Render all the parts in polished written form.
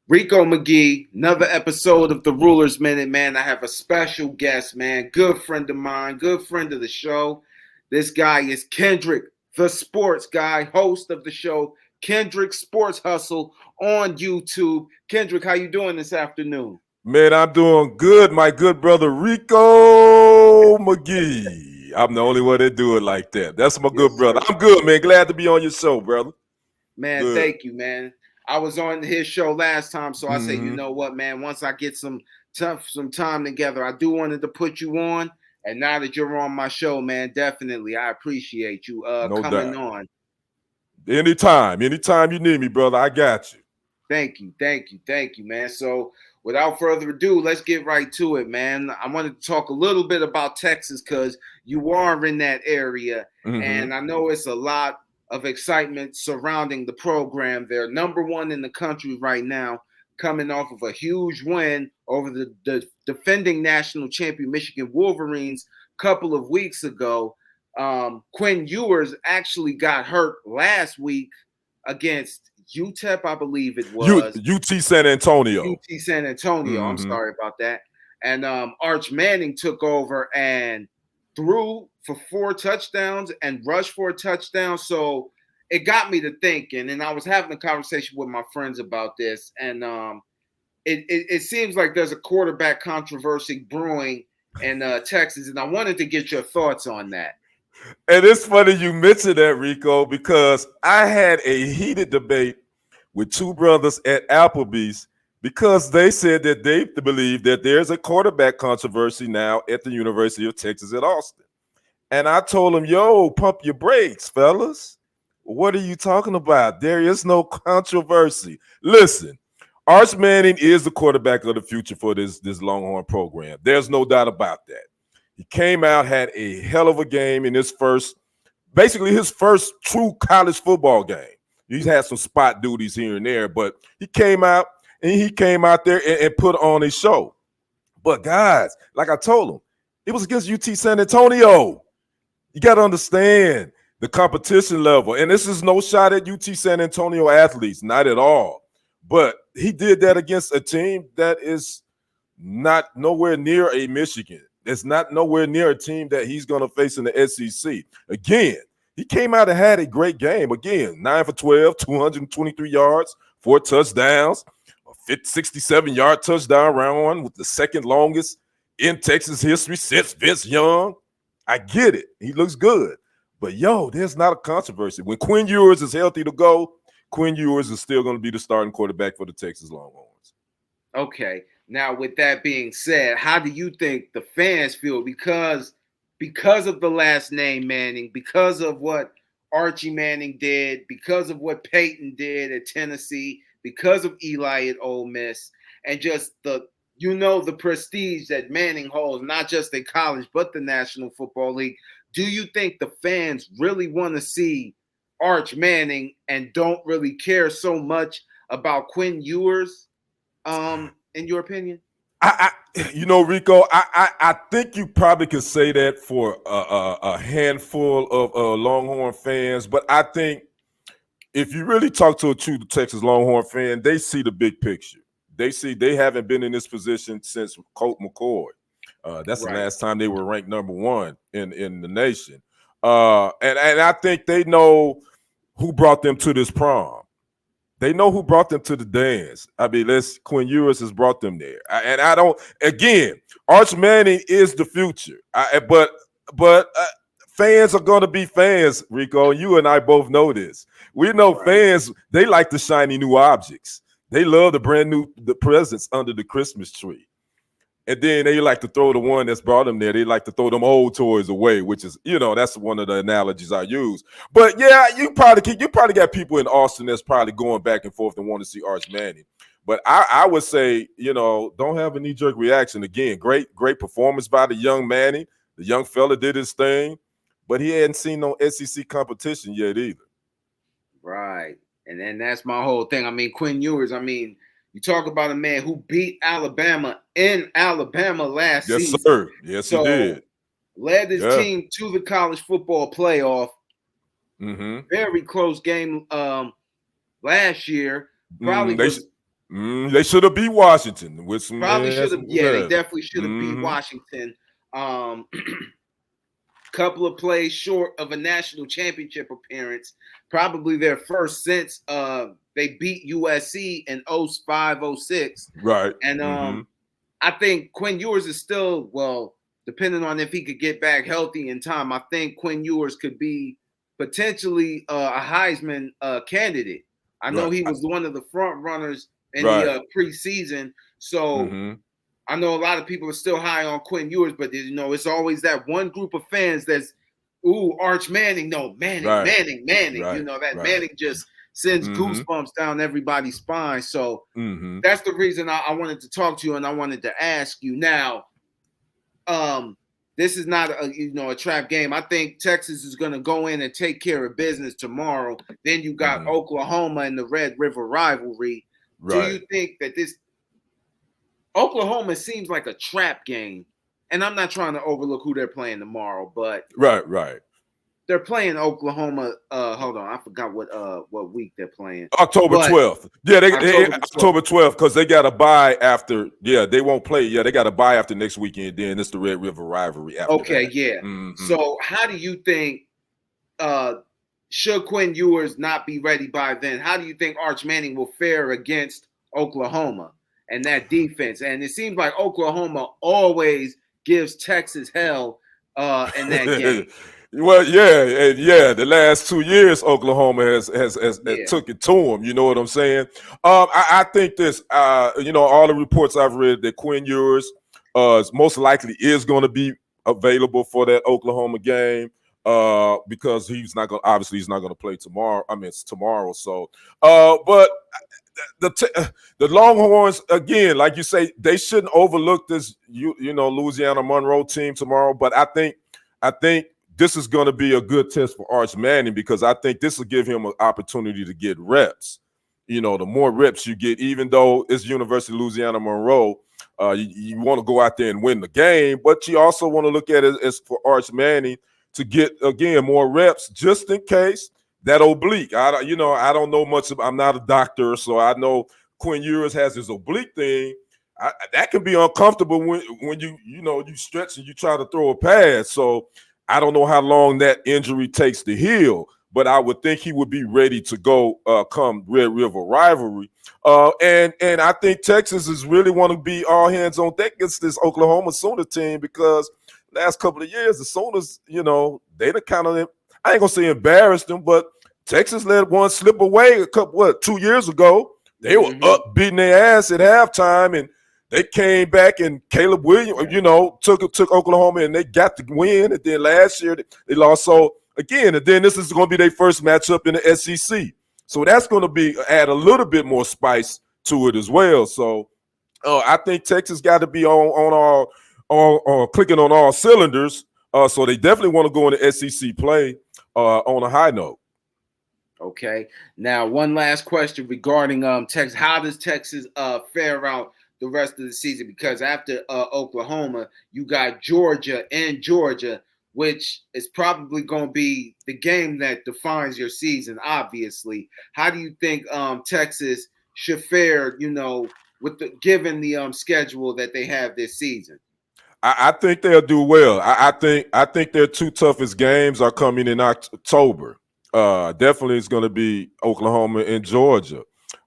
Rico McGee, another episode of the Ruler's Minute, man. I have a special guest, man. Good friend of mine, good friend of the show. This guy is Kendrick, the sports guy, host of the show, Kendrick Sports Hustle on YouTube. Kendrick, how you doing this afternoon? Man, I'm doing good, my good brother Rico McGee. I'm the only one that do it like that. That's my good Yes, brother. sir. I'm good, man. Glad to be on your show, brother. Man, Good. thank you, man. I was on his show last time, so I say, you hmm know what, man? Once I get some time together, I do wanted to put you on. And now that you're on my show, man, definitely, I appreciate you No coming doubt. on. Anytime you need me, brother, I got you. Thank you, man. So, without further ado, let's get right to it, man. I wanted to talk a little bit about Texas because you are in that area, hmm and I know it's a lot of excitement surrounding the program. They're number one in the country right now, coming off of a huge win over the defending national champion Michigan Wolverines a couple of weeks ago. Quinn Ewers actually got hurt last week against UTEP, I believe it was. UT San Antonio. UT San Antonio. I'm hmm sorry about that. And Arch Manning took over and threw for 4 touchdowns and rushed for a touchdown. So it got me to thinking, and I was having a conversation with my friends about this, and it seems like there's a quarterback controversy brewing in Texas, and I wanted to get your thoughts on that. And it's funny you mentioned that, Rico, because I had a heated debate with two brothers at Applebee's because they said that they believe that there's a quarterback controversy now at the University of Texas at Austin. And I told them, yo, pump your brakes, fellas. What are you talking about? There is no controversy. Listen, Arch Manning is the quarterback of the future for this Longhorn program. There's no doubt about that. He came out, had a hell of a game in basically his first true college football game. He's had some spot duties here and there, but he came out there and put on a show. But guys, like I told him, it was against UT San Antonio. You got to understand the competition level. And this is no shot at UT San Antonio athletes, not at all. But he did that against a team that is not nowhere near a Michigan. It's not nowhere near a team that he's going to face in the SEC. Again, he came out and had a great game. Again, 9 for 12, 223 yards, 4 touchdowns, a 67-yard touchdown round with the second longest in Texas history since Vince Young. I get it. He looks good. But, there's not a controversy. When Quinn Ewers is healthy to go, Quinn Ewers is still going to be the starting quarterback for the Texas Longhorns. Okay. Now, with that being said, how do you think the fans feel? Because of the last name Manning, because of what Archie Manning did, because of what Peyton did at Tennessee, because of Eli at Ole Miss, and just the prestige that Manning holds, not just in college, but the National Football League. Do you think the fans really want to see Arch Manning and don't really care so much about Quinn Ewers? In your opinion? Rico, I think you probably could say that for a handful of Longhorn fans, but I think if you really talk to a true Texas Longhorn fan, they see the big picture. They haven't been in this position since Colt McCoy. That's the Right. last time they were ranked number one in the nation. And I think they know who brought them to this prom. They know who brought them to the dance. I mean, Quinn Ewers has brought them there. Arch Manning is the future. But fans are going to be fans, Rico. You and I both know this. We know Right. fans, they like the shiny new objects. They love the presents under the Christmas tree. And then they like to throw the one that's brought them there. They like to throw them old toys away, which is, that's one of the analogies I use. But yeah, you probably got people in Austin that's probably going back and forth and want to see Arch Manning. But I would say, don't have a knee-jerk reaction. Again, great performance by the young Manning. The young fella did his thing, but he hadn't seen no SEC competition yet either. Right. And then that's my whole thing. I mean, Quinn Ewers, you talk about a man who beat Alabama in Alabama last Yes, season. sir. Yes, he So did. led his Yeah. team to the college football playoff. Mm-hmm. Very close game last year. Probably was They should have beat Washington with some. Probably should have. Yeah, they Yeah. definitely should have beat Mm-hmm. Washington. Couple of plays short of a national championship appearance. Probably their first since they beat USC in 05-06. Right. And Mm-hmm. I think Quinn Ewers is still, well, depending on if he could get back healthy in time, I think Quinn Ewers could be potentially a Heisman candidate. I know Right. he was one of the front runners in Right. the preseason. So Mm-hmm. I know a lot of people are still high on Quinn Ewers, but it's always that one group of fans that's, ooh, Arch Manning. No, Manning, Right. Manning. Right. That Right. Manning just sends Mm-hmm. goosebumps down everybody's spine. So Mm-hmm. that's the reason I wanted to talk to you and I wanted to ask you. Now, this is not a trap game. I think Texas is going to go in and take care of business tomorrow. Then you got Oklahoma and the Red River rivalry. Right. Do you think that this Oklahoma seems like a trap game? And I'm not trying to overlook who they're playing tomorrow, but Right. they're playing Oklahoma. Hold on, I forgot what week they're playing. October 12th. Yeah, October 12th because they got a bye after. Yeah, they won't play. Yeah, they got a bye after next weekend. Then it's the Red River rivalry after that. Yeah. Mm-hmm. So how do you think should Quinn Ewers not be ready by then? How do you think Arch Manning will fare against Oklahoma and that defense? And it seems like Oklahoma always gives Texas hell in that game. Well, yeah. The last 2 years, Oklahoma has took it to them. You know what I'm saying? I think this. All the reports I've read that Quinn Ewers most likely is going to be available for that Oklahoma game because he's not going to play tomorrow. I mean, it's tomorrow. So, but the Longhorns again, like you say, they shouldn't overlook this. Louisiana Monroe team tomorrow. But I think this is going to be a good test for Arch Manning because I think this will give him an opportunity to get reps. The more reps you get, even though it's University of Louisiana Monroe, you want to go out there and win the game, but you also want to look at it as for Arch Manning to get, again, more reps just in case that oblique. I don't know much. I'm not a doctor, so I know Quinn Ewers has his oblique thing. That can be uncomfortable when you stretch and you try to throw a pass. So I don't know how long that injury takes to heal, but I would think he would be ready to go come Red River rivalry. And I think Texas is really want to be all hands on deck against this Oklahoma Sooner team because last couple of years, the Sooners, they done kind of, I ain't going to say embarrassed them, but Texas let one slip away 2 years ago. They were up beating their ass at halftime, and they came back, and Caleb Williams, took Oklahoma, and they got the win. And then last year they lost. So again, and then this is going to be their first matchup in the SEC. So that's going to add a little bit more spice to it as well. So I think Texas got to be on clicking on all cylinders. So they definitely want to go in the SEC play on a high note. Okay. Now, one last question regarding Texas. How does Texas fare out the rest of the season? Because after Oklahoma, you got Georgia, which is probably going to be the game that defines your season, obviously. How do you think Texas should fare, given the schedule that they have this season? I think they'll do well. I think their two toughest games are coming in October. Definitely it's going to be Oklahoma and Georgia.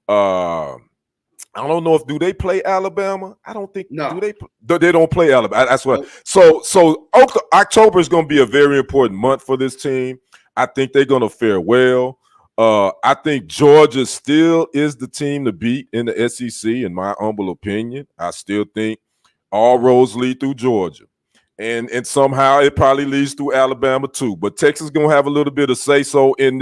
I don't know if do they play Alabama. I don't think they don't play Alabama. That's what. So October is going to be a very important month for this team. I think they're going to fare well. I think Georgia still is the team to beat in the SEC, in my humble opinion. I still think all roads lead through Georgia. And somehow it probably leads through Alabama too. But Texas is going to have a little bit of say-so in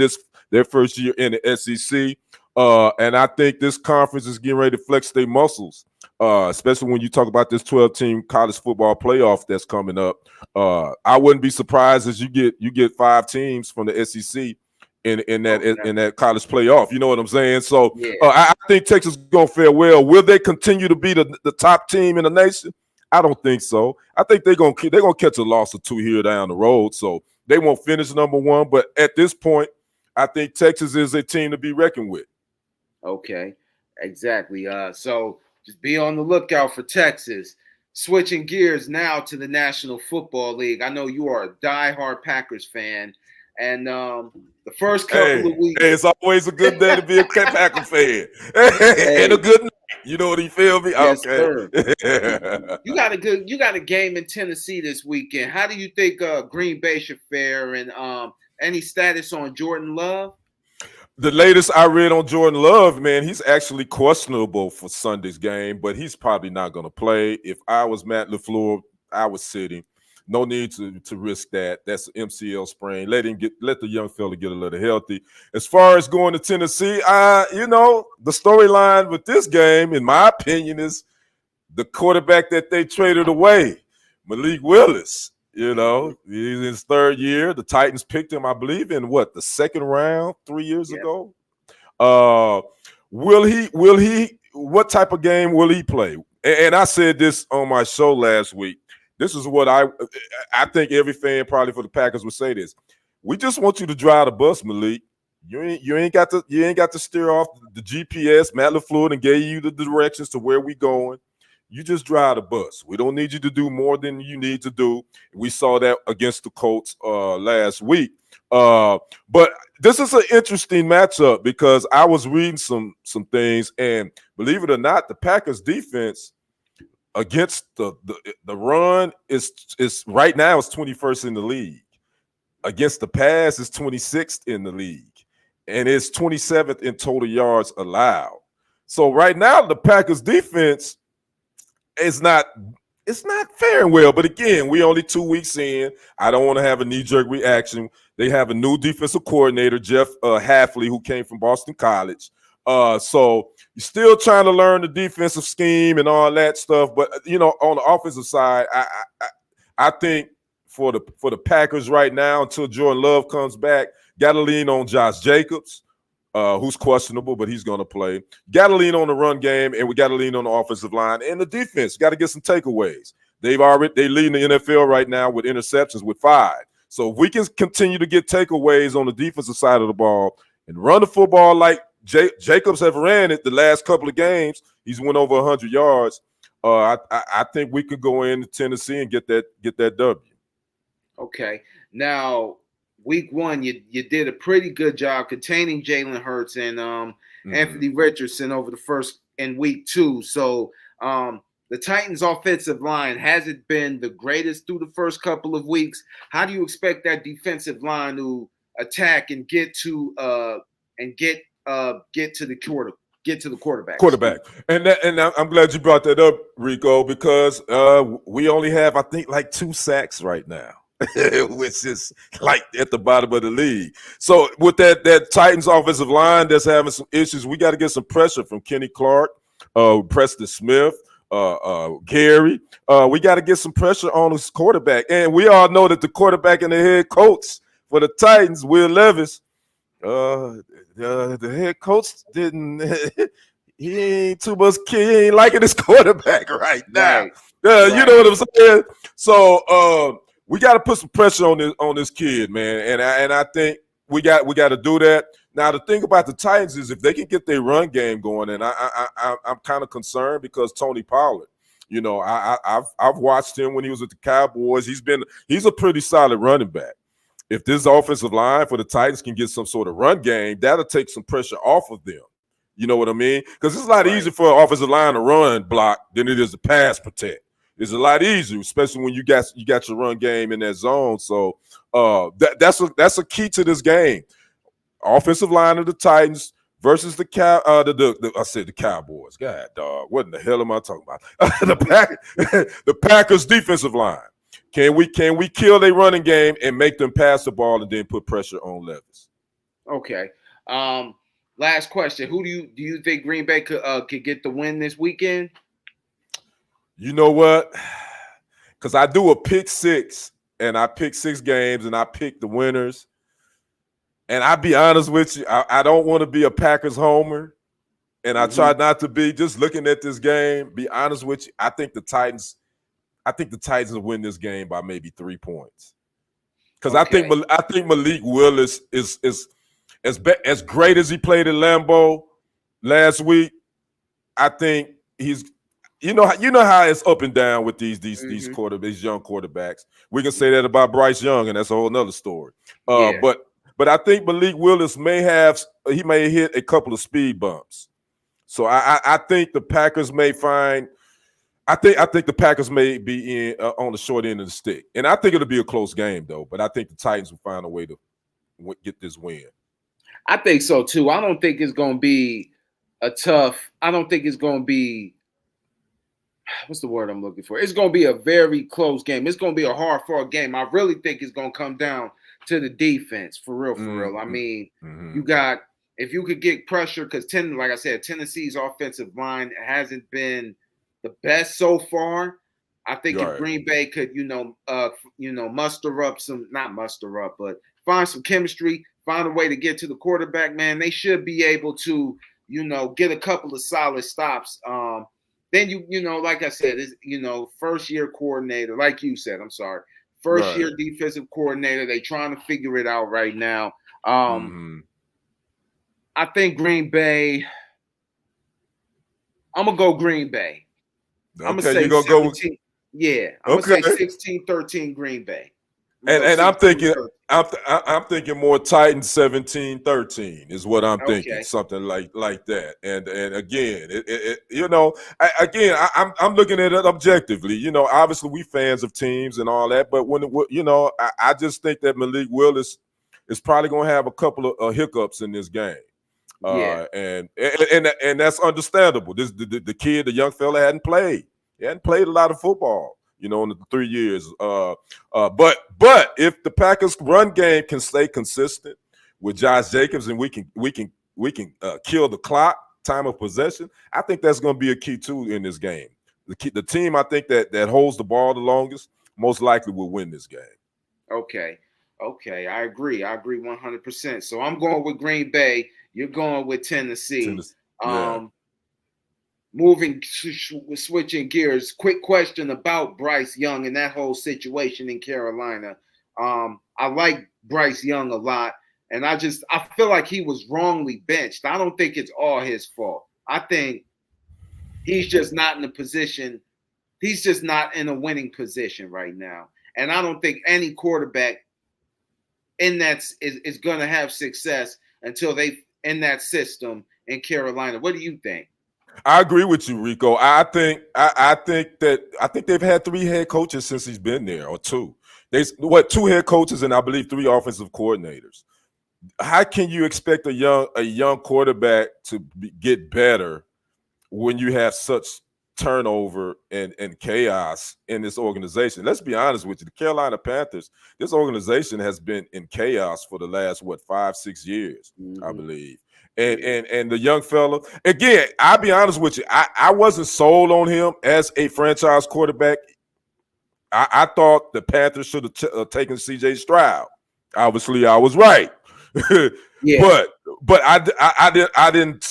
their first year in the SEC. And I think this conference is getting ready to flex their muscles, especially when you talk about this 12-team college football playoff that's coming up. I wouldn't be surprised as you get 5 teams from the SEC in that college playoff. You know what I'm saying? So I think Texas is going to fare well. Will they continue to be the top team in the nation? I don't think so. I think they're gonna catch a loss or two here down the road, so they won't finish number one. But at this point, I think Texas is a team to be reckoned with. Okay, Exactly. So just be on the lookout for Texas. Switching gears now to the National Football League. I know you are a diehard Packers fan, and the first couple Hey, of weeks, hey, it's always a good day to be a Packer fan. And a hey, good night. You know what you feel me? yes, Okay. sir. You got a game in Tennessee this weekend. How do you think Green Bay should fare, and any status on Jordan Love? The latest I read on Jordan Love, man, he's actually questionable for Sunday's game, but he's probably not going to play. If I was Matt LaFleur, I was sitting. No need to risk that. That's an MCL sprain. Let the young fella get a little healthy. As far as going to Tennessee, the storyline with this game, in my opinion, is the quarterback that they traded away, Malik Willis. He's in his third year. The Titans picked him, I believe, in the second round 3 years Yeah. ago. Uh, will he, what type of game will he play? And I said this on my show last week. This is what I think every fan probably for the Packers would say this. We just want you to drive the bus, Malik. You ain't got to steer off the GPS. Matt LaFleur and gave you the directions to where we going. You just drive the bus. We don't need you to do more than you need to do. We saw that against the Colts last week. But this is an interesting matchup because I was reading some things, and believe it or not, the Packers defense against the run is right now is 21st in the league. Against the pass is 26th in the league, and it's 27th in total yards allowed. So right now, the Packers defense it's not faring well. But again, we only 2 weeks in. I don't want to have a knee-jerk reaction. They have a new defensive coordinator, Jeff Hafley, who came from Boston College. So you're still trying to learn the defensive scheme and all that stuff. But on the offensive side, I think for the Packers right now, until Jordan Love comes back, got to lean on Josh Jacobs. Who's questionable, but he's going to play. Got to lean on the run game, and we got to lean on the offensive line and the defense. Got to get some takeaways. They lead in the NFL right now with interceptions with 5. So if we can continue to get takeaways on the defensive side of the ball and run the football like Jacobs have ran it the last couple of games, he's went over 100 yards. I think we could go into Tennessee and get that W. Okay, now. Week 1, you did a pretty good job containing Jalen Hurts and Anthony Richardson over the first in week 2. So the Titans' offensive line hasn't been the greatest through the first couple of weeks. How do you expect that defensive line to attack and get to the quarterback? And I'm glad you brought that up, Rico, because we only have, I think, like 2 sacks right now. Which is like at the bottom of the league. So with that Titans offensive line that's having some issues, we got to get some pressure from Kenny Clark, Preston Smith, Gary. We got to get some pressure on his quarterback. And we all know that the quarterback and the head coach for the Titans, Will Levis, the head coach didn't he ain't too much he ain't liking his quarterback right now. Right. You know what I'm saying? So we got to put some pressure on this kid, man, and I think we got to do that. Now the thing about the Titans is if they can get their run game going, and I'm kind of concerned because Tony Pollard, I've watched him when he was with the Cowboys. He's a pretty solid running back. If this offensive line for the Titans can get some sort of run game, that'll take some pressure off of them. You know what I mean? Because it's a lot easier for an offensive line to run block than it is to pass protect. It's a lot easier, especially when you got your run game in that zone. So that's a key to this game. Offensive line of the Titans versus the Cowboys. God, dog, what in the hell am I talking about? The Packers defensive line. Can we kill their running game and make them pass the ball and then put pressure on Levis? Okay. Last question: who do you think Green Bay could get the win this weekend? You know what? Because I do a pick 6, and I pick 6 games, and I pick the winners. And I'll be honest with you, I don't want to be a Packers homer, and I try not to be. Just looking at this game, be honest with you, I think the Titans will win this game by maybe 3 points. Because I think Malik Willis is as great as he played at Lambeau last week. I think he's you know how it's up and down with these young quarterbacks. We can say that about Bryce Young, and that's a whole nother story. Yeah. But I think Malik Willis may hit a couple of speed bumps. So I think the Packers may find. I think the Packers may be in on the short end of the stick, and I think it'll be a close game though. But I think the Titans will find a way to get this win. I think so too. I don't think it's going to be I don't think it's going to be, what's the word I'm looking for? It's going to be a very close game. It's going to be a hard-fought game. I really think it's going to come down to the defense, for real, for real. I mean, you got, if you could get pressure, because like I said, Tennessee's offensive line hasn't been the best so far. I think if Green Bay could, muster up not muster up, but find some chemistry, find a way to get to the quarterback, man, they should be able to, get a couple of solid stops. Then like I said, is first year coordinator, like you said, I'm sorry, first year defensive coordinator. They trying to figure it out right now. I think Green Bay. I'm gonna go Green Bay. Okay, I'm gonna say 17. Yeah, I'm gonna say 16-13 Green Bay. And I'm thinking more Titans 17-13 is what I'm thinking, something like that. And again, I'm looking at it objectively. Obviously we fans of teams and all that, but I just think that Malik Willis is probably going to have a couple of hiccups in this game. And that's understandable. The kid, the young fella, hadn't played. He hadn't played a lot of football, in the 3 years. But if the Packers' run game can stay consistent with Josh Jacobs, and we can kill the clock, time of possession, I think that's going to be a key too in this game. The team I think that holds the ball the longest most likely will win this game. Okay, I agree 100%. So I'm going with Green Bay. You're going with Tennessee. Yeah. Switching gears, quick question about Bryce Young and that whole situation in Carolina. I like Bryce Young a lot, and I feel like he was wrongly benched. I don't think it's all his fault. I think he's just not in a position. He's just not in a winning position right now, and I don't think any quarterback in that is going to have success until they in that system in Carolina. What do you think? I agree with you, Rico. I think they've had 3 head coaches since he's been there, or 2. 2 head coaches and I believe 3 offensive coordinators. How can you expect a young quarterback to get better when you have such turnover and chaos in this organization? Let's be honest with you. The Carolina Panthers, this organization has been in chaos for the last 5-6 years, I believe. And the young fella, again, I'll be honest with you, I wasn't sold on him as a franchise quarterback. I thought the Panthers should have taken C.J. Stroud. Obviously, I was right. But I didn't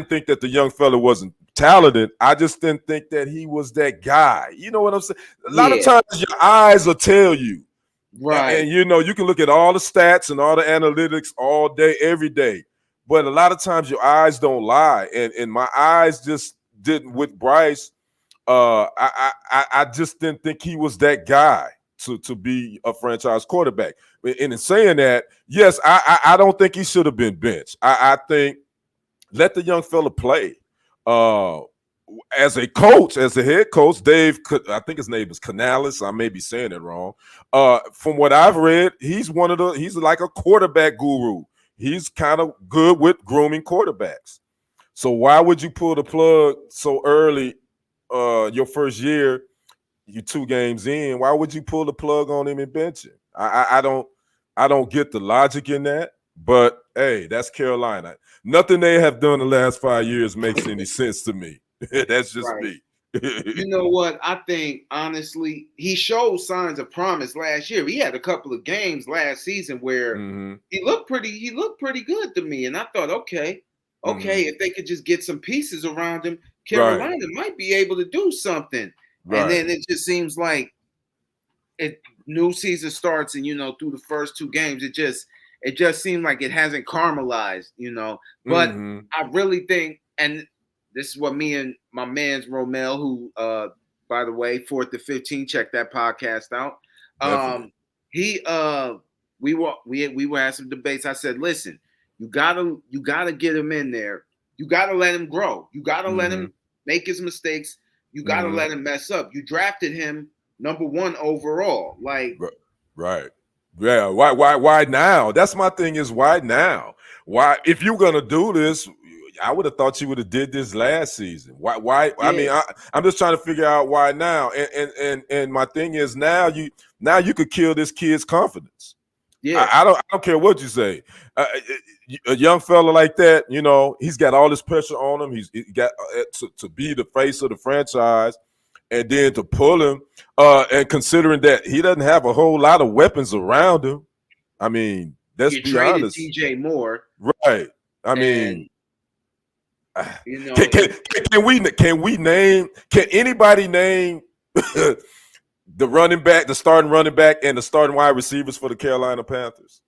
think that the young fella wasn't talented. I just didn't think that he was that guy. You know what I'm saying? A lot of times your eyes will tell you. Right. And you can look at all the stats and all the analytics all day, every day. But a lot of times your eyes don't lie. And my eyes just didn't with Bryce. I just didn't think he was that guy to be a franchise quarterback. And in saying that, yes, I don't think he should have been benched. I think let the young fella play. As a coach, as a head coach, I think his name is Canales. I may be saying it wrong. From what I've read, he's like a quarterback guru. He's kind of good with grooming quarterbacks. So why would you pull the plug so early? Your first year, you 2 games in. Why would you pull the plug on him and bench him? I don't get the logic in that. But hey, that's Carolina. Nothing they have done the last 5 years makes any sense to me. That's just me. You know what? I think honestly, he showed signs of promise last year. He had a couple of games last season where he looked pretty good to me. And I thought, okay, if they could just get some pieces around him, Carolina might be able to do something. And then it just seems like new season starts, and through the first 2 games, it just seemed like it hasn't caramelized, But I really think, and this is what me and my man's Romel, who by the way, 4th to 15, check that podcast out. Definitely. He we were having some debates. I said, listen, you gotta get him in there. You gotta let him grow. You gotta let him make his mistakes. You gotta let him mess up. You drafted him number 1 overall. Like, right. Yeah. Why now? That's my thing is why now? Why, if you're gonna do this, I would have thought you would have did this last season. Why? yeah. I mean, I'm just trying to figure out why now. And my thing is now you could kill this kid's confidence. Yeah. I don't care what you say. A young fella like that, you know, he's got all this pressure on him. He got to be the face of the franchise, and then to pull him, and considering that he doesn't have a whole lot of weapons around him. I mean, let's be honest. TJ Moore, right? I mean, you know, can anybody name the running back, the starting running back, and the starting wide receivers for the Carolina Panthers?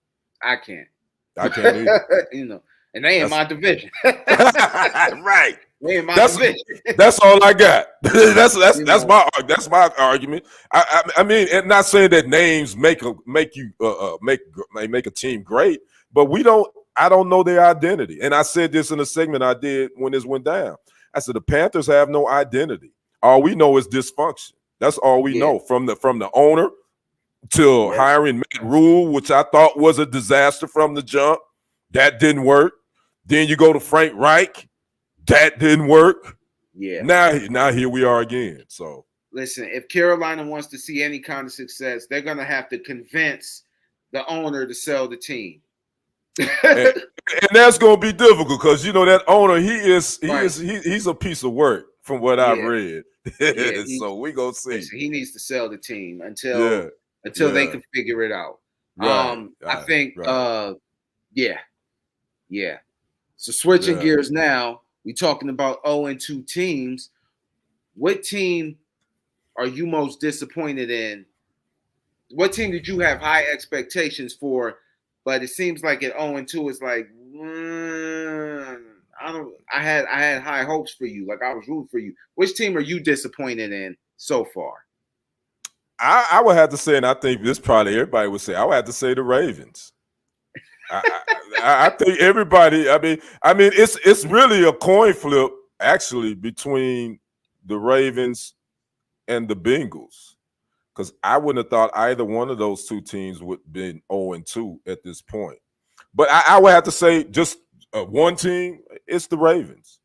I can't. I can't either. You know, and they in my division. Right. They in my division. That's all I got. that's my argument. I mean, and not saying that names make a team great, but I don't know their identity. And I said this in a segment I did when this went down. I said the Panthers have no identity. All we know is dysfunction. That's all we know from the owner to hiring Matt Rule, which I thought was a disaster from the jump. That didn't work. Then you go to Frank Reich. That didn't work. Yeah. Now here we are again. So listen, if Carolina wants to see any kind of success, they're gonna have to convince the owner to sell the team. and that's gonna be difficult because you know that owner, he's a piece of work from what I've read. So we gonna see. Listen, he needs to sell the team until they can figure it out. I think So switching gears now, we're talking about 0-2 teams. What team are you most disappointed in? What team did you have high expectations for? But it seems like at 0-2, it's like I had high hopes for you. Like I was rooting for you. Which team are you disappointed in so far? I would have to say, and I think this probably everybody would say, I would have to say the Ravens. I think everybody. I mean, it's really a coin flip actually between the Ravens and the Bengals, because I wouldn't have thought either one of those two teams would have been 0-2 at this point. But I would have to say just one team. It's the Ravens.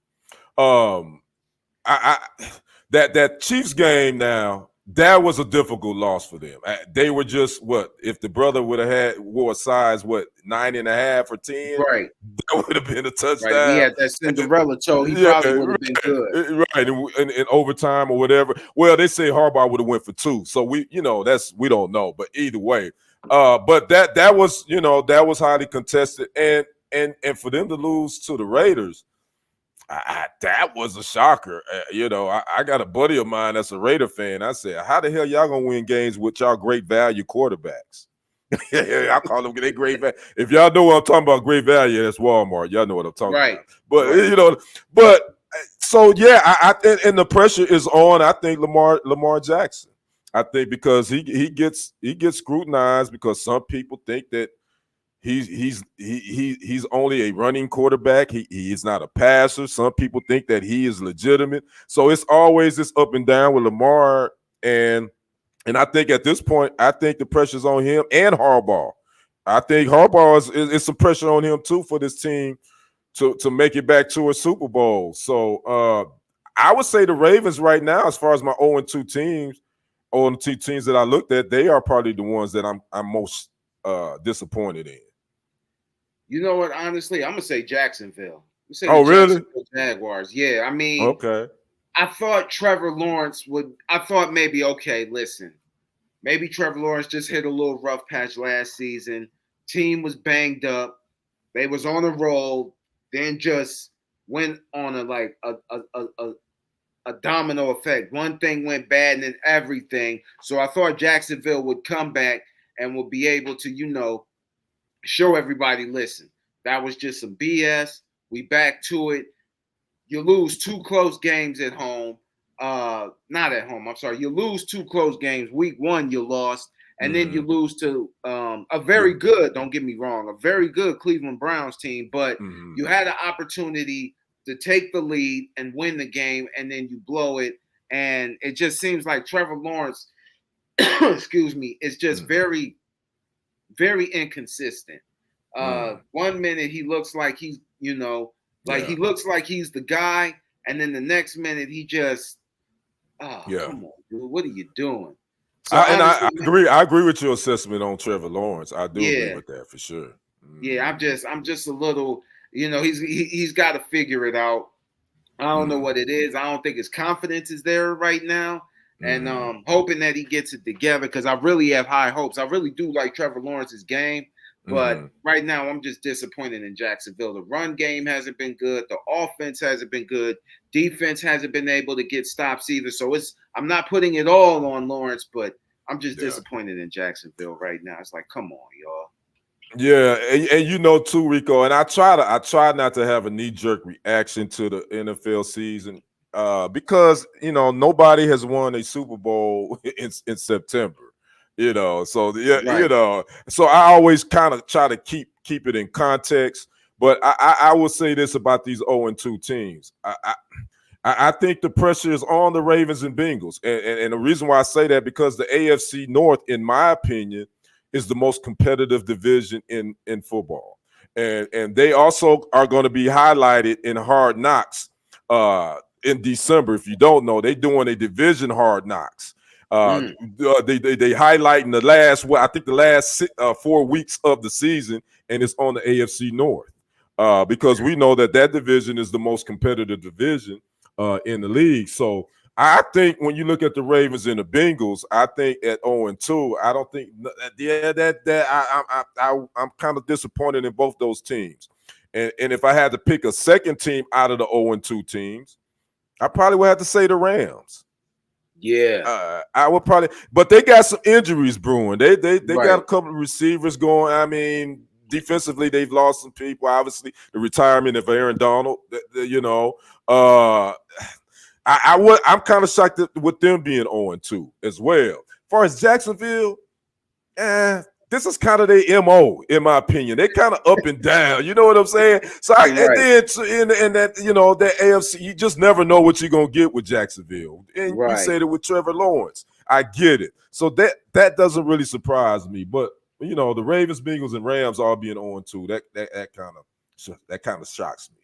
That Chiefs game now. That was a difficult loss for them. They were just if the brother would have wore a size 9.5 or 10, right? That would have been a touchdown. Right. He had that Cinderella toe. He probably would have been good. Right, in overtime or whatever. Well, they say Harbaugh would have went for 2, so we don't know. But either way, but that was highly contested, and for them to lose to the Raiders. That was a shocker. I got a buddy of mine that's a Raider fan. I said, how the hell y'all going to win games with y'all great value quarterbacks? I call them they great value. If y'all know what I'm talking about, great value, that's Walmart. Y'all know what I'm talking about. But, so, and the pressure is on, I think, Lamar Jackson. I think because he gets scrutinized because some people think that he's only a running quarterback. He is not a passer. Some people think that he is legitimate. So it's always this up and down with Lamar. And I think at this point, I think the pressure's on him and Harbaugh. I think Harbaugh is some pressure on him too for this team to make it back to a Super Bowl. So I would say the Ravens right now, as far as my 0-2 teams, 0-2 teams that I looked at, they are probably the ones that I'm most disappointed in. You know what? Honestly, I'm gonna say Jacksonville. Really? Jaguars. Yeah, I mean, okay. I thought Trevor Lawrence would. I thought maybe maybe Trevor Lawrence just hit a little rough patch last season. Team was banged up. They was on a roll, then just went on a domino effect. One thing went bad, and then everything. So I thought Jacksonville would come back and would be able to, show everybody, listen, that was just some BS. We back to it. You lose 2 close games at home. Not at home. I'm sorry. You lose 2 close games. Week 1, you lost, and then you lose to a very good. Don't get me wrong, a very good Cleveland Browns team. But you had an opportunity to take the lead and win the game, and then you blow it. And it just seems like Trevor Lawrence, excuse me, is just very, very inconsistent. 1 minute he looks like he's, he looks like he's the guy, and then the next minute he just, come on, dude, what are you doing? So I agree. I agree with your assessment on Trevor Lawrence. I do agree with that for sure. Yeah, I'm just a little, he's got to figure it out. I don't know what it is. I don't think his confidence is there right now. And hoping that he gets it together, because I really have high hopes. I really do like Trevor Lawrence's game, but right now I'm just disappointed in Jacksonville. The run game hasn't been good. The offense hasn't been good. Defense hasn't been able to get stops either. So I'm not putting it all on Lawrence, but I'm just disappointed in Jacksonville right now. It's like, come on, y'all. Yeah, and too, Rico, and I try not to have a knee-jerk reaction to the NFL season because nobody has won a Super Bowl in September. So so I always kind of try to keep it in context. But I will say this about these 0-2 teams. I think the pressure is on the Ravens and Bengals, and the reason why I say that, because the AFC North, in my opinion, is the most competitive division in football. And they also are going to be highlighted in Hard Knocks in December. If you don't know, they're doing a division Hard Knocks. They highlight in the last 4 weeks of the season, and it's on the AFC North because we know that division is the most competitive division in the league. So I think when you look at the Ravens and the Bengals, I think at 0-2, I don't think I'm kind of disappointed in both those teams. And if I had to pick a second team out of the 0-2 teams, I probably would have to say the Rams. Yeah, I would probably, but they got some injuries brewing. They got a couple of receivers going. I mean, defensively, they've lost some people. Obviously, the retirement of Aaron Donald. I'm kind of shocked with them being 0-2 as well. As far as Jacksonville, this is kind of their MO, in my opinion. They kind of up and down. You know what I'm saying? So and then in that, that AFC, you just never know what you're gonna get with Jacksonville. And you said it with Trevor Lawrence. I get it. So that doesn't really surprise me. But the Ravens, Bengals, and Rams all being 0-2, that kind of shocks me.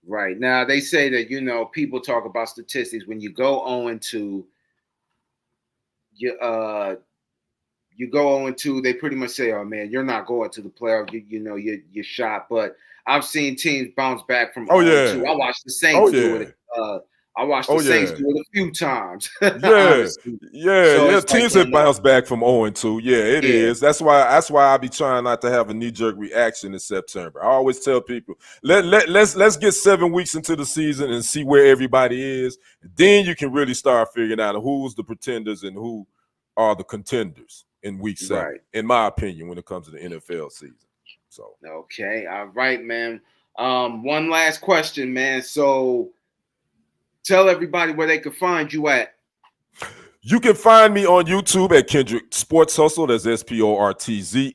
Right. Now, they say that, people talk about statistics. When you go 0-2, you go 0-2, they pretty much say, oh, man, you're not going to the playoffs. You're shot. But I've seen teams bounce back from 0-2. I watched the Saints do it. I watched the Saints do it a few times. Teams have bounced back from 0-2. Yeah, it is. That's why I be trying not to have a knee-jerk reaction in September. I always tell people, let's get 7 weeks into the season and see where everybody is. Then you can really start figuring out who's the pretenders and who are the contenders in week 7, in my opinion, when it comes to the NFL season. So okay, all right, man. One last question, man. So tell everybody where they can find you at. You can find me on YouTube at Kendrick Sports Hustle. That's SportzHustle.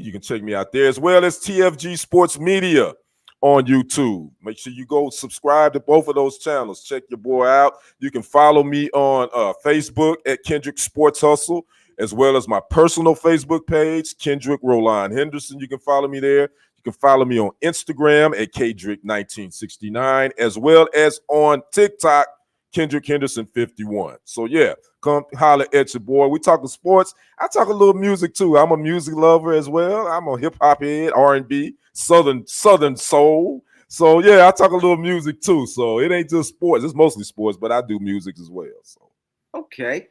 You can check me out there, as well as TFG Sports Media on YouTube. Make sure you go subscribe to both of those channels. Check your boy out. You can follow me on Facebook at Kendrick Sports Hustle, as well as my personal Facebook page, Kendrick Roland Henderson. You can follow me there. You can follow me on Instagram at Kendrick1969, as well as on TikTok, Kendrick Henderson 51. So yeah, come holler at your boy. We talking sports. I talk a little music too. I'm a music lover as well. I'm a hip hop head, R&B, Southern soul. So yeah, I talk a little music too. So it ain't just sports. It's mostly sports, but I do music as well. So okay.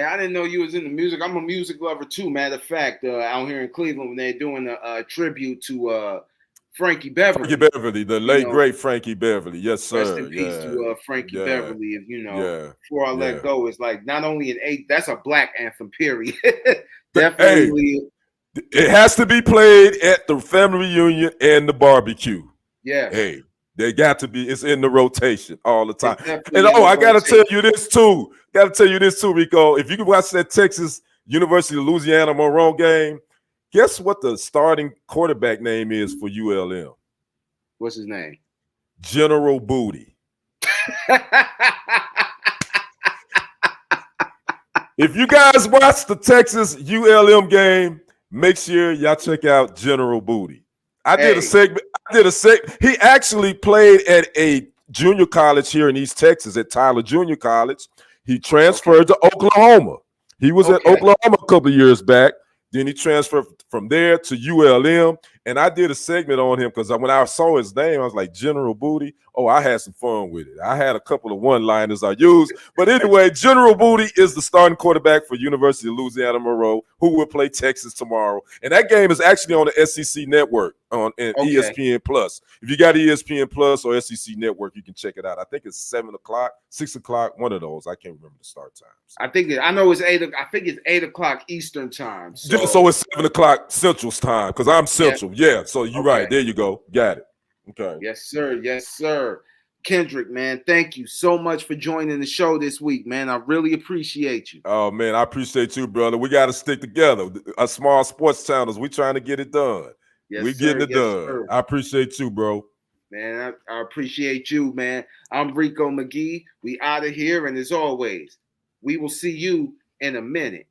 I didn't know you was into music. I'm a music lover too. Matter of fact, out here in Cleveland, when they're doing a tribute to Frankie Beverly. Frankie Beverly, the late great Frankie Beverly. Yes, sir. Rest in peace to Frankie Beverly. Before I let go, it's like not only that's a black anthem, period. Definitely. It has to be played at the family reunion and the barbecue. Yeah. Hey, They got to be. It's in the rotation all the time. It's And definitely in the I gotta tell rotation. you this too. Rico. If you can watch that Texas University of Louisiana Monroe game, guess what the starting quarterback name is for ULM? What's his name? General Booty. If you guys watch the Texas ULM game, make sure y'all check out General Booty. I did a segment. He actually played at a junior college here in East Texas at Tyler Junior College. He transferred to Oklahoma. He was at Oklahoma a couple of years back. Then he transferred from there to ULM. And I did a segment on him because when I saw his name, I was like, General Booty. Oh, I had some fun with it. I had a couple of one-liners I used. But anyway, General Booty is the starting quarterback for University of Louisiana Monroe, who will play Texas tomorrow. And that game is actually on the SEC Network on ESPN Plus. If you got ESPN Plus or SEC Network, you can check it out. I think it's 7 o'clock, 6 o'clock, one of those. I can't remember the start times. I know it's 8. I think it's 8 o'clock Eastern time. So it's 7 o'clock Central time because I'm Central. Yeah. So you're right. There you go. Got it. Okay. Yes, sir. Yes, sir. Kendrick, man, thank you so much for joining the show this week, man. I really appreciate you. Oh, man, I appreciate you, brother. We got to stick together. Us small sports channels, we trying to get it done. Yes, getting it done. Sir. I appreciate you, bro. Man, I appreciate you, man. I'm Rico McGee. We out of here, and as always, we will see you in a minute.